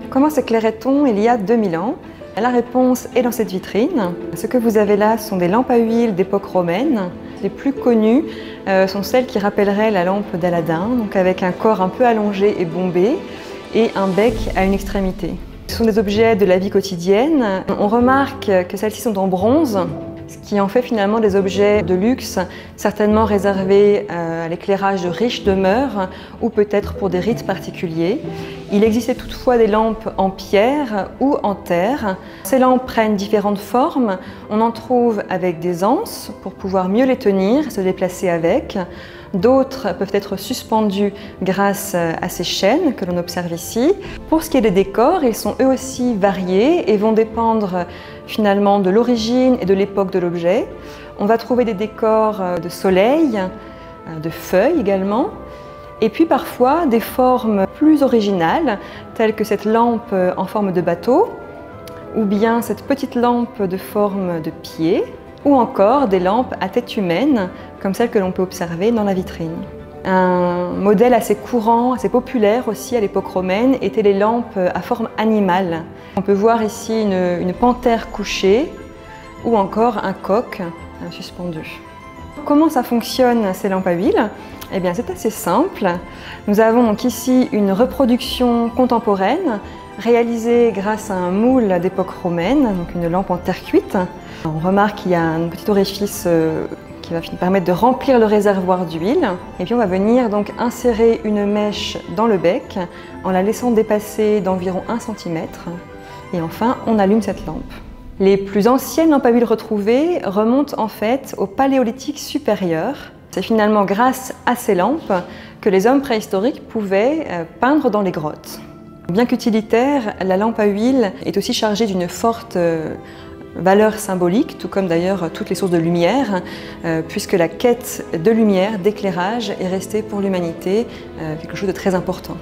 Comment s'éclairait-on il y a 2000 ans? La réponse est dans cette vitrine. Ce que vous avez là sont des lampes à huile d'époque romaine. Les plus connues sont celles qui rappelleraient la lampe d'Aladin, donc avec un corps un peu allongé et bombé et un bec à une extrémité. Ce sont des objets de la vie quotidienne. On remarque que celles-ci sont en bronze, ce qui en fait finalement des objets de luxe, certainement réservés à l'éclairage de riches demeures ou peut-être pour des rites particuliers. Il existait toutefois des lampes en pierre ou en terre. Ces lampes prennent différentes formes. On en trouve avec des anses pour pouvoir mieux les tenir, se déplacer avec. D'autres peuvent être suspendues grâce à ces chaînes que l'on observe ici. Pour ce qui est des décors, ils sont eux aussi variés et vont dépendre finalement de l'origine et de l'époque de l'objet. On va trouver des décors de soleil, de feuilles également, et puis parfois des formes plus originales, telles que cette lampe en forme de bateau, ou bien cette petite lampe de forme de pied, ou encore des lampes à tête humaine, comme celle que l'on peut observer dans la vitrine. Un modèle assez courant, assez populaire aussi à l'époque romaine, étaient les lampes à forme animale. On peut voir ici une panthère couchée ou encore un coq suspendu. Comment ça fonctionne ces lampes à huile? Eh bien c'est assez simple. Nous avons donc ici une reproduction contemporaine réalisée grâce à un moule d'époque romaine, donc une lampe en terre cuite. On remarque qu'il y a un petit orifice qui va permettre de remplir le réservoir d'huile. Et puis on va venir donc insérer une mèche dans le bec en la laissant dépasser d'environ 1 cm. Et enfin, on allume cette lampe. Les plus anciennes lampes à huile retrouvées remontent en fait au Paléolithique supérieur. C'est finalement grâce à ces lampes que les hommes préhistoriques pouvaient peindre dans les grottes. Bien qu'utilitaire, la lampe à huile est aussi chargée d'une forte valeur symbolique, tout comme d'ailleurs toutes les sources de lumière, puisque la quête de lumière, d'éclairage est restée pour l'humanité quelque chose de très important.